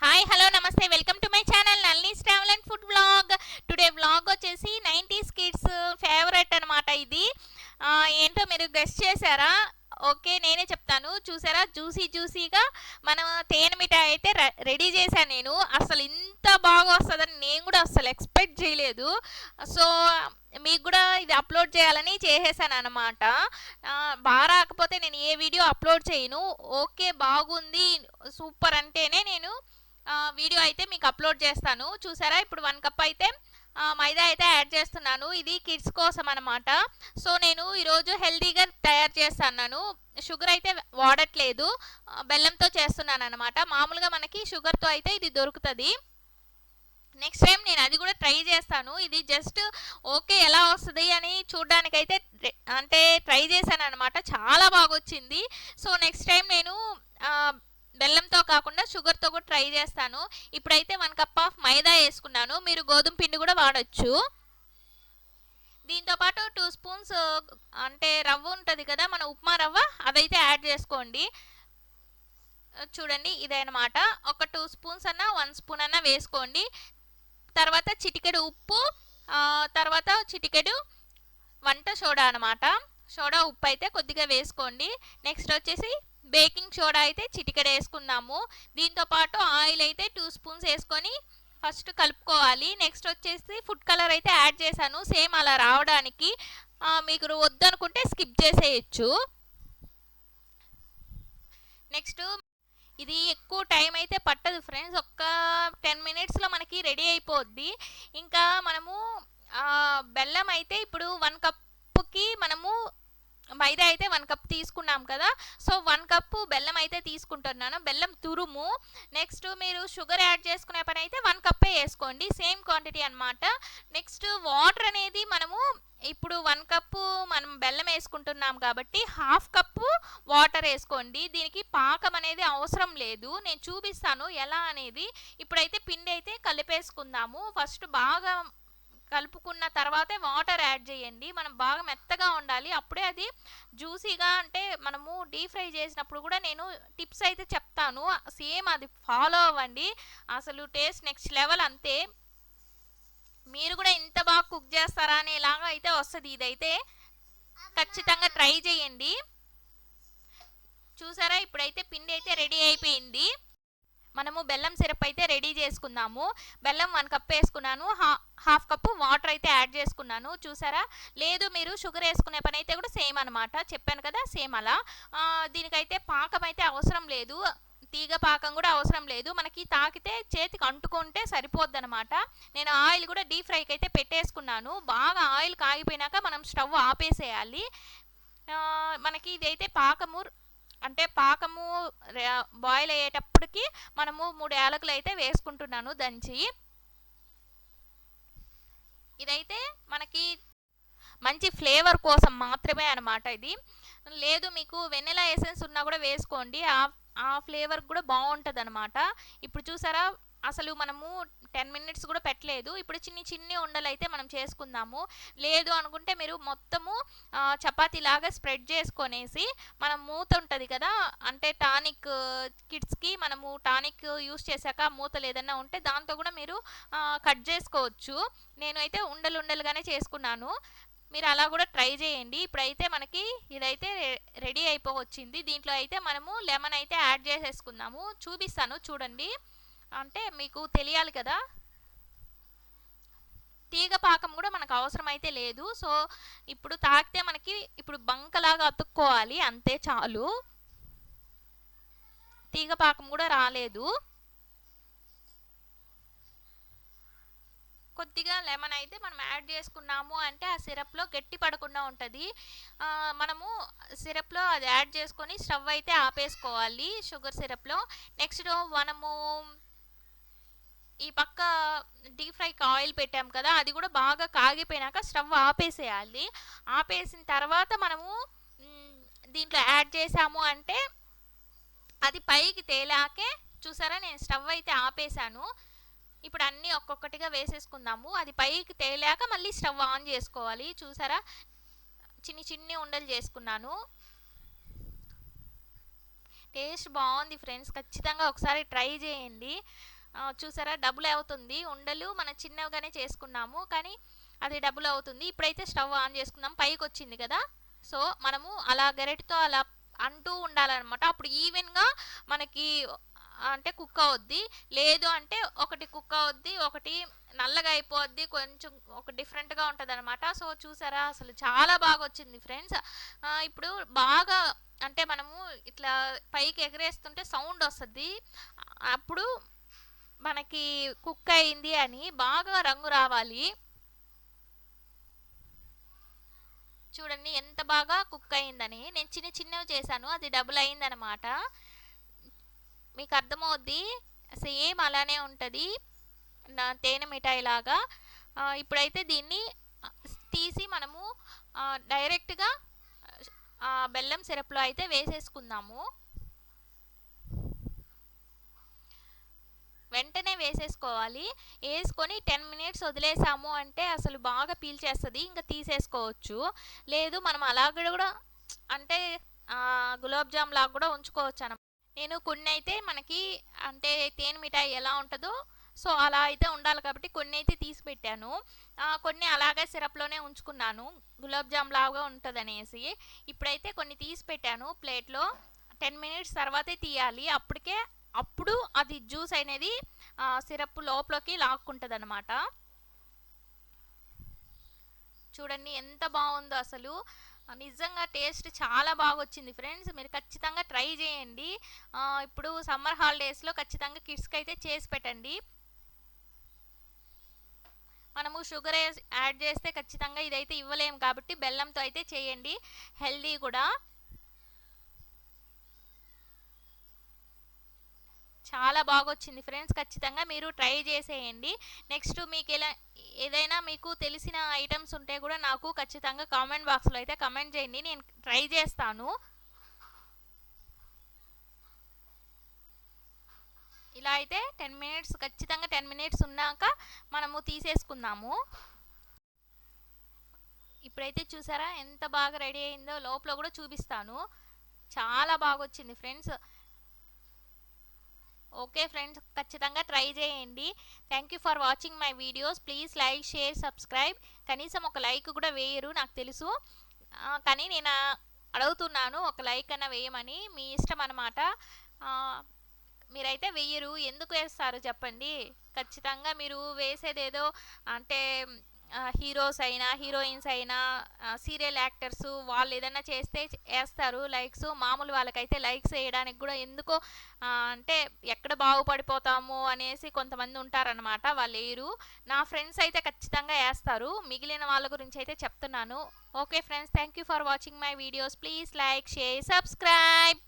Hi hello నమస్తే welcome to my channel Nalni's travel and food vlog. Today vlog వచ్చేసి 90s kids favourite అనమాట ఇది. ఏంటో మీరు గెస్ట్ చేశారా? ఓకే, నేనే చెప్తాను. చూసారా, జ్యూసీగా మనం తేనె మిఠాయి అయితే రెడీ చేశాను నేను. అసలు ఇంత బాగా వస్తుందని నేను కూడా అసలు ఎక్స్పెక్ట్ చేయలేదు. సో మీకు కూడా ఇది అప్లోడ్ చేయాలని చేసేసాను అనమాట. బాగా రాకపోతే నేను ఏ వీడియో అప్లోడ్ చేయను. ఓకే బాగుంది సూపర్ అంటేనే నేను వీడియో అయితే మీకు అప్లోడ్ చేస్తాను. చూసారా, ఇప్పుడు 1 కప్ అయితే మైదా అయితే యాడ్ చేస్తున్నాను. ఇది కిడ్స్ కోసం అనమాట. సో నేను ఈరోజు హెల్తీగా తయారు చేస్తున్నాను. షుగర్ అయితే వాడట్లేదు, బెల్లంతో చేస్తున్నాను అనమాట. మామూలుగా మనకి షుగర్తో అయితే ఇది దొరుకుతుంది. నెక్స్ట్ టైం నేను అది కూడా ట్రై చేస్తాను. ఇది జస్ట్ ఓకే ఎలా వస్తుంది అని చూడడానికైతే అంటే ట్రై చేశాను అనమాట. చాలా బాగా వచ్చింది. సో నెక్స్ట్ టైం నేను బెల్లంతో కాకుండా షుగర్తో కూడా ట్రై చేస్తాను. ఇప్పుడైతే 1 కప్ ఆఫ్ మైదా వేసుకున్నాను. మీరు గోధుమ పిండి కూడా వాడచ్చు. దీంతోపాటు 2 స్పూన్స్ అంటే రవ్వ ఉంటుంది కదా, మన ఉప్మా రవ్వ, అదైతే యాడ్ చేసుకోండి. చూడండి ఇదన్నమాట. ఒక 2 స్పూన్స్ అన్నా 1 స్పూన్ అన్నా వేసుకోండి. తర్వాత చిటికెడు ఉప్పు, తర్వాత చిటికెడు వంట సోడా అనమాట. సోడా ఉప్పు అయితే కొద్దిగా వేసుకోండి. నెక్స్ట్ వచ్చేసి బేకింగ్ సోడా అయితే చిటికెడు వేసుకుందాము. దీంతోపాటు ఆయిల్ అయితే 2 స్పూన్స్ వేసుకొని ఫస్ట్ కలుపుకోవాలి. నెక్స్ట్ వచ్చేసి ఫుడ్ కలర్ అయితే యాడ్ చేశాను, సేమ్ అలా రావడానికి. మీకు వద్దనుకుంటే స్కిప్ చేసేయచ్చు. నెక్స్ట్ ఇది ఎక్కువ టైం అయితే పట్టదు ఫ్రెండ్స్, ఒక్క 10 మినిట్స్లో మనకి రెడీ అయిపోద్ది. ఇంకా మనము బెల్లం అయితే ఇప్పుడు 1 కప్పుకి మనము మైదా అయితే 1 కప్ తీసుకున్నాం కదా. సో 1 కప్పు బెల్లం అయితే తీసుకుంటున్నాను, బెల్లం తురుము. నెక్స్ట్ మీరు షుగర్ యాడ్ చేసుకునే పని అయితే 1 కప్పే వేసుకోండి, సేమ్ క్వాంటిటీ అనమాట. నెక్స్ట్ వాటర్ అనేది మనము ఇప్పుడు 1 కప్పు మనం బెల్లం వేసుకుంటున్నాం కాబట్టి 1/2 కప్పు వాటర్ వేసుకోండి. దీనికి పాకం అనేది అవసరం లేదు, నేను చూపిస్తాను ఎలా అనేది. ఇప్పుడైతే పిండి అయితే కలిపేసుకుందాము. ఫస్ట్ బాగా కలుపుకున్న తర్వాతే వాటర్ యాడ్ చేయండి. మనం బాగా మెత్తగా ఉండాలి, అప్పుడే అది జ్యూసీగా. అంటే మనము డీప్ ఫ్రై చేసినప్పుడు కూడా నేను టిప్స్ అయితే చెప్తాను, సేమ్ అది ఫాలో అవ్వండి. అసలు టేస్ట్ నెక్స్ట్ లెవెల్ అంతే. మీరు కూడా ఇంత బాగా కుక్ చేస్తారా అనేలాగా అయితే వస్తుంది. ఇదైతే ఖచ్చితంగా ట్రై చేయండి. చూసారా, ఇప్పుడైతే పిండి అయితే రెడీ అయిపోయింది. మనము బెల్లం సిరప్ అయితే రెడీ చేసుకుందాము. బెల్లం 1 కప్ వేసుకున్నాను, 1/2 కప్పు వాటర్ అయితే యాడ్ చేసుకున్నాను. చూసారా, లేదు మీరు షుగర్ వేసుకునే పని అయితే కూడా సేమ్ అనమాట, చెప్పాను కదా సేమ్ అలా. దీనికైతే పాకం అయితే అవసరం లేదు, తీగ పాకం కూడా అవసరం లేదు. మనకి తాకితే చేతికి అంటుకుంటే సరిపోద్ది అనమాట. నేను ఆయిల్ కూడా డీప్ ఫ్రైకి అయితే పెట్టేసుకున్నాను. బాగా ఆయిల్ కాగిపోయినాక మనం స్టవ్ ఆపేసేయాలి. మనకి ఇదైతే పాకము అంటే పాకము బాయిల్ అయ్యేటప్పటికి మనము 3 యాలకులు అయితే వేసుకుంటున్నాను దంచి. ఇదైతే మనకి మంచి ఫ్లేవర్ కోసం మాత్రమే అనమాట ఇది. లేదు మీకు వెనిలా ఎసెన్స్ ఉన్నా కూడా వేసుకోండి, ఆ ఫ్లేవర్ కూడా బాగుంటుంది అనమాట. ఇప్పుడు చూసారా, అసలు మనము 10 మినిట్స్ కూడా పెట్టలేదు. ఇప్పుడు చిన్ని ఉండలు అయితే మనం చేసుకుందాము. లేదు అనుకుంటే మీరు మొత్తము చపాతీ లాగా స్ప్రెడ్ చేసుకొనేసి, మనం మూత ఉంటుంది కదా, అంటే టానిక్ కిడ్స్కి మనము టానిక్ యూస్ చేశాక మూతలు ఏదన్నా ఉంటే దాంతో కూడా మీరు కట్ చేసుకోవచ్చు. నేనైతే ఉండలుగానే చేసుకున్నాను, మీరు అలా కూడా ట్రై చేయండి. ఇప్పుడైతే మనకి ఇదైతే రెడీ అయిపోవచ్చింది. దీంట్లో అయితే మనము లెమన్ అయితే యాడ్ చేసేసుకుందాము. చూపిస్తాను చూడండి, అంటే మీకు తెలియాలి కదా. తీగ పాకం కూడా మనకు అవసరం అయితే లేదు. సో ఇప్పుడు తాకితే మనకి ఇప్పుడు బంకలాగా అతుక్కోవాలి, అంతే చాలు. తీగ పాకం కూడా రాలేదు. కొద్దిగా లెమన్ అయితే మనం యాడ్ చేసుకున్నాము అంటే ఆ సిరప్లో గట్టి పడకుండా ఉంటుంది. మనము సిరప్లో అది యాడ్ చేసుకొని స్టవ్ అయితే ఆపేసుకోవాలి షుగర్ సిరప్లో. నెక్స్ట్ మనము ఈ పక్క డీప్ ఫ్రైకి ఆయిల్ పెట్టాం కదా, అది కూడా బాగా కాగిపోయినాక స్టవ్ ఆపేసేయాలి. ఆపేసిన తర్వాత మనము దీంట్లో యాడ్ చేసాము అంటే అది పైకి తేలాకే. చూసారా, నేను స్టవ్ అయితే ఆపేసాను. ఇప్పుడు అన్నీ ఒక్కొక్కటిగా వేసేసుకుందాము. అది పైకి తేలాక మళ్ళీ స్టవ్ ఆన్ చేసుకోవాలి. చూసారా, చిన్ని ఉండలు చేసుకున్నాను. టేస్ట్ బాగుంది ఫ్రెండ్స్, ఖచ్చితంగా ఒకసారి ట్రై చేయండి. చూసారా డబుల్ అవుతుంది, ఉండలు మనం చిన్నగానే చేసుకున్నాము కానీ అది డబుల్ అవుతుంది. ఇప్పుడైతే స్టవ్ ఆన్ చేసుకుందాం, పైకి వచ్చింది కదా. సో మనము అలా గరిటతో అలా అంటూ ఉండాలన్నమాట, అప్పుడు ఈవెన్గా మనకి అంటే కుక్ అవుద్ది. లేదు అంటే ఒకటి కుక్ అవుద్ది, ఒకటి నల్లగా అయిపోద్ది, కొంచెం ఒక డిఫరెంట్గా ఉంటుంది అనమాట. సో చూసారా అసలు చాలా బాగా వచ్చింది ఫ్రెండ్స్. ఇప్పుడు బాగా అంటే మనము ఇట్లా పైకి ఎగరేస్తుంటే సౌండ్ వస్తుంది, అప్పుడు మనకి కుక్ అయింది అని. బాగా రంగు రావాలి. చూడండి ఎంత బాగా కుక్ అయిందని. నేను చిన్న చిన్నవి చేశాను, అది డబుల్ అయిందనమాట. మీకు అర్థమవుద్ది, సేమ్ అలానే ఉంటుంది నా తేనె మిఠాయి లాగా. ఇప్పుడైతే దీన్ని తీసి మనము డైరెక్ట్గా బెల్లం సిరప్లో అయితే వేసేసుకుందాము. వెంటనే వేసేసుకోవాలి. వేసుకొని 10 మినిట్స్ వదిలేసాము అంటే అసలు బాగా పీల్చేస్తుంది, ఇంకా తీసేసుకోవచ్చు. లేదు మనం అలాగ కూడా అంటే గులాబ్ జామ్ లాగా కూడా ఉంచుకోవచ్చు అన్నమాట. నేను కొన్ని అయితే మనకి అంటే తేనె మిఠాయి ఎలా ఉంటుందో సో అలా అయితే ఉండాలి కాబట్టి కొన్ని అయితే తీసి పెట్టాను. కొన్ని అలాగే సిరప్లోనే ఉంచుకున్నాను, గులాబ్ జామ్ లాగా ఉంటుంది అనేసి. ఇప్పుడైతే కొన్ని తీసి పెట్టాను ప్లేట్లో. 10 మినిట్స్ తర్వాతే తీయాలి, అప్పుడు అది జ్యూస్ అనేది సిరప్ లోపలికి లాక్కుంటుంది అనమాట. చూడండి ఎంత బాగుందో అసలు, నిజంగా టేస్ట్ చాలా బాగా వచ్చింది ఫ్రెండ్స్. మీరు ఖచ్చితంగా ట్రై చేయండి. ఇప్పుడు సమ్మర్ హాలిడేస్లో ఖచ్చితంగా కిడ్స్కి అయితే చేసి పెట్టండి. మనము షుగర్ యాడ్ చేస్తే ఖచ్చితంగా ఇదైతే ఇవ్వలేము కాబట్టి బెల్లంతో అయితే చేయండి, హెల్దీ కూడా. చాలా బాగా వచ్చింది ఫ్రెండ్స్, ఖచ్చితంగా మీరు ట్రై చేసేయండి. నెక్స్ట్ మీకు ఏదైనా మీకు తెలిసిన ఐటమ్స్ ఉంటే కూడా నాకు ఖచ్చితంగా కామెంట్ బాక్స్లో అయితే కమెంట్ చేయండి, నేను ట్రై చేస్తాను. ఇలా అయితే 10 మినిట్స్, ఖచ్చితంగా 10 మినిట్స్ ఉన్నాక మనము తీసేసుకుందాము. ఇప్పుడైతే చూసారా ఎంత బాగా రెడీ అయిందో, లోపల కూడా చూపిస్తాను. చాలా బాగా వచ్చింది ఫ్రెండ్స్. ఓకే ఫ్రెండ్స్, ఖచ్చితంగా ట్రై చేయండి. Thank you for watching my videos. Please like, share, subscribe. కనీసం ఒక లైక్ కూడా వేయరు నాకు తెలుసు, కానీ నేను అడుగుతున్నాను ఒక లైక్ అన్న వేయమని. మీ ఇష్టం అనమాట. మీరైతే వెయ్యరు, ఎందుకు వేస్తారు చెప్పండి. ఖచ్చితంగా మీరు వేసేదేదో అంటే హీరోస్ అయినా హీరోయిన్స్ అయినా సీరియల్ యాక్టర్స్ వాళ్ళు ఏదైనా చేస్తే వేస్తారు లైక్స్. మామూలు వాళ్ళకైతే లైక్స్ వేయడానికి కూడా ఎందుకో అంటే ఎక్కడ బాగుపడిపోతాము అనేసి కొంతమంది ఉంటారనమాట, వాళ్ళు వేయరు. నా ఫ్రెండ్స్ అయితే ఖచ్చితంగా వేస్తారు, మిగిలిన వాళ్ళ గురించి అయితే చెప్తున్నాను. Okay friends, thank you for watching my videos. Please like, share, subscribe.